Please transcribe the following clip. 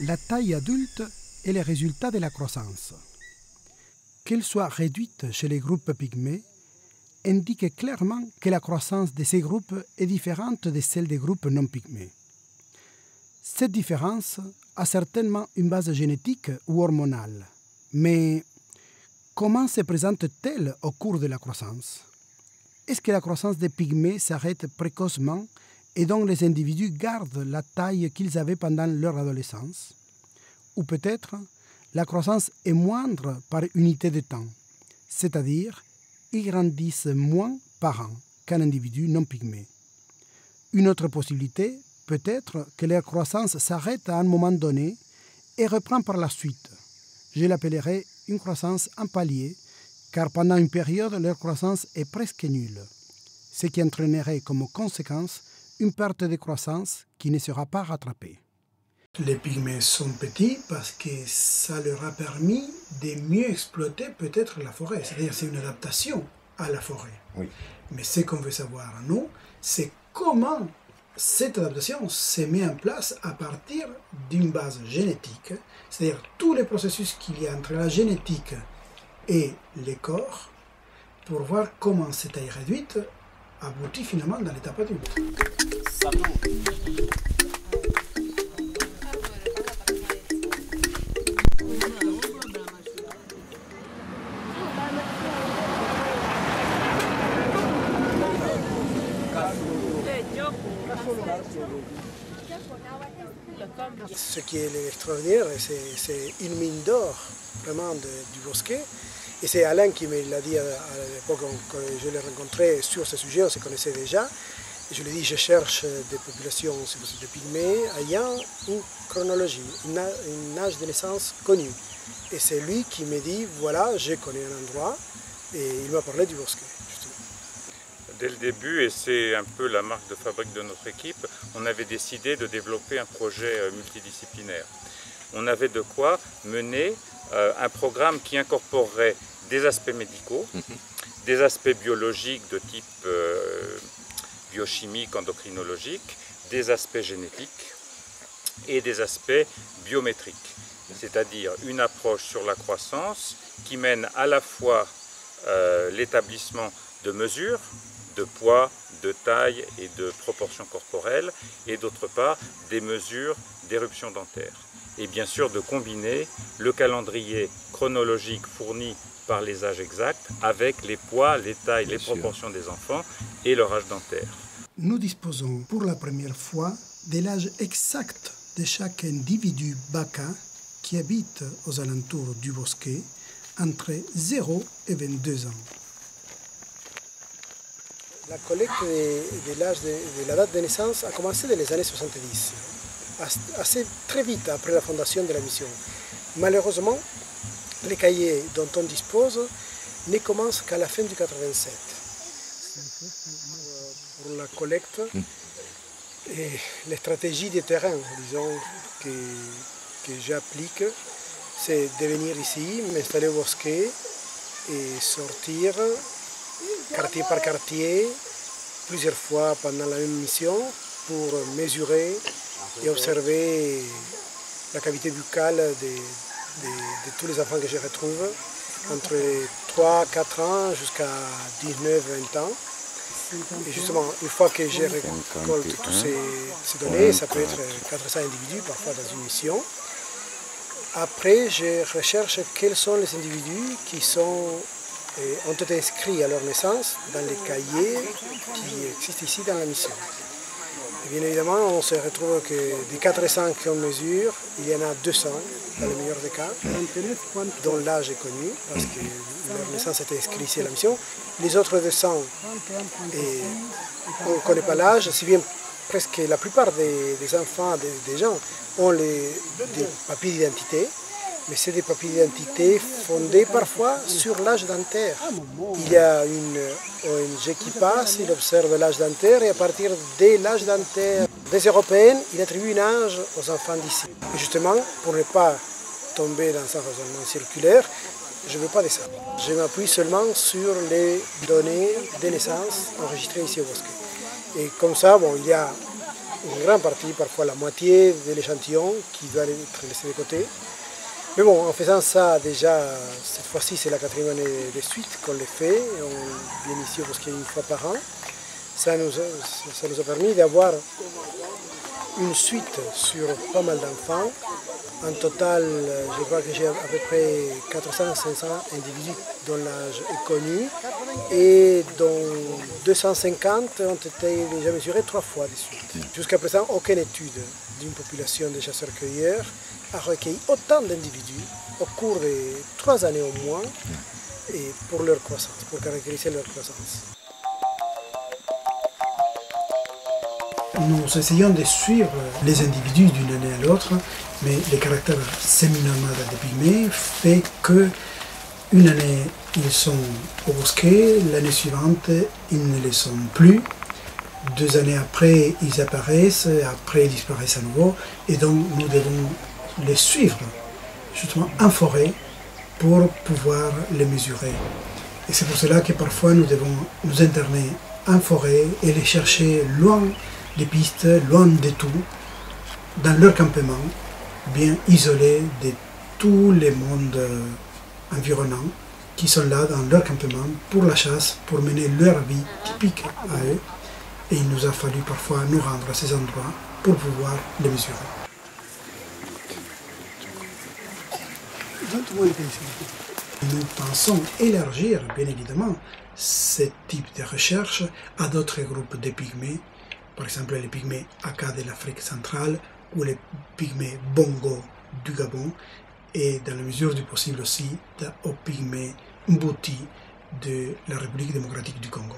La taille adulte est le résultat de la croissance. Qu'elle soit réduite chez les groupes pygmées indique clairement que la croissance de ces groupes est différente de celle des groupes non pygmées. Cette différence a certainement une base génétique ou hormonale, mais comment se présente-t-elle au cours de la croissance? Est-ce que la croissance des pygmées s'arrête précocement et donc les individus gardent la taille qu'ils avaient pendant leur adolescence? Ou peut-être la croissance est moindre par unité de temps, c'est-à-dire ils grandissent moins par an qu'un individu non pygmée. Une autre possibilité peut être que leur croissance s'arrête à un moment donné et reprend par la suite. Je l'appellerai une croissance en palier, car pendant une période, leur croissance est presque nulle, ce qui entraînerait comme conséquence une perte de croissance qui ne sera pas rattrapée. Les pygmées sont petits parce que ça leur a permis de mieux exploiter peut-être la forêt. C'est-à-dire c'est une adaptation à la forêt. Oui. Mais ce qu'on veut savoir, nous, c'est comment cette adaptation se met en place à partir d'une base génétique. C'est-à-dire tous les processus qu'il y a entre la génétique et les corps pour voir comment cette taille réduite aboutit finalement dans l'étape adulte. Ce qui est extraordinaire, c'est une mine d'or vraiment du Bosquet. Et c'est Alain qui me l'a dit à l'époque quand je l'ai rencontré sur ce sujet, on se connaissait déjà. Et je lui ai dit, je cherche des populations de pygmées ayant une chronologie, un âge de naissance connu. Et c'est lui qui me dit, voilà, je connais un endroit, et il m'a parlé du Bosquet. Dès le début, et c'est un peu la marque de fabrique de notre équipe, on avait décidé de développer un projet multidisciplinaire. On avait de quoi mener un programme qui incorporerait des aspects médicaux, des aspects biologiques de type biochimique, endocrinologique, des aspects génétiques et des aspects biométriques. C'est-à-dire une approche sur la croissance qui mène à la fois l'établissement de mesures, de poids, de taille et de proportions corporelles, et d'autre part des mesures d'éruption dentaire. Et bien sûr de combiner le calendrier chronologique fourni par les âges exacts avec les poids, les tailles, les proportions des enfants et leur âge dentaire. Nous disposons pour la première fois de l'âge exact de chaque individu baka qui habite aux alentours du Bosquet entre 0 et 22 ans. La collecte de l'âge de la date de naissance a commencé dans les années 70, assez très vite après la fondation de la mission. Malheureusement, les cahiers dont on dispose ne commencent qu'à la fin du 87. Pour la collecte, et les stratégies de terrain, disons, que j'applique, c'est de venir ici, m'installer au Bosquet et sortir quartier par quartier, plusieurs fois pendant la même mission, pour mesurer et observer la cavité buccale de tous les enfants que je retrouve, entre 3-4 ans jusqu'à 19-20 ans. Et justement, une fois que je récolte toutes ces données, ça peut être 400 individus parfois dans une mission, après je recherche quels sont les individus qui ont été inscrits à leur naissance dans les cahiers qui existent ici dans la mission. Et bien évidemment, on se retrouve que des 400 qu'on mesure, il y en a 200 dans le meilleur des cas, dont l'âge est connu, parce que leur naissance était inscrite ici à la mission. Les autres 200, on ne connaît pas l'âge, si bien presque la plupart des enfants, des gens, ont des papiers d'identité, mais c'est des papiers d'identité fondés parfois sur l'âge dentaire. Il y a une ONG qui passe, il observe l'âge dentaire et à partir de l'âge dentaire des Européennes, il attribue un âge aux enfants d'ici. Et justement, pour ne pas tomber dans un raisonnement circulaire, je ne veux pas de ça. Je m'appuie seulement sur les données de naissance enregistrées ici au Bosquet. Et comme ça, bon, il y a une grande partie, parfois la moitié de l'échantillon qui doit être laissé de côté. Mais bon, en faisant ça, déjà, cette fois-ci, c'est la 4e année de suite qu'on le fait. On vient ici parce qu'il y a une fois par an. Ça nous a permis d'avoir une suite sur pas mal d'enfants. En total, je crois que j'ai à peu près 400-500 individus dont l'âge est connu et dont 250 ont été déjà mesurés 3 fois de suite. Jusqu'à présent, aucune étude d'une population de chasseurs-cueilleurs a recueilli autant d'individus au cours de 3 années au moins et pour leur croissance, pour caractériser leur croissance. Nous essayons de suivre les individus d'une année à l'autre, mais le caractère semi-nomade des pygmées fait qu'une année ils sont au bosquet, l'année suivante ils ne le sont plus, 2 années après ils apparaissent, après ils disparaissent à nouveau, et donc nous devons les suivre justement en forêt pour pouvoir les mesurer. Et c'est pour cela que parfois nous devons nous interner en forêt et les chercher loin des pistes, loin de tout, dans leur campement, bien isolés de tous les mondes environnants qui sont là dans leur campement pour la chasse, pour mener leur vie typique à eux. Et il nous a fallu parfois nous rendre à ces endroits pour pouvoir les mesurer. Nous pensons élargir, bien évidemment, ce type de recherche à d'autres groupes de pygmées, par exemple les pygmées Aka de l'Afrique centrale ou les pygmées Bongo du Gabon, et dans la mesure du possible aussi aux pygmées Mbuti de la République démocratique du Congo.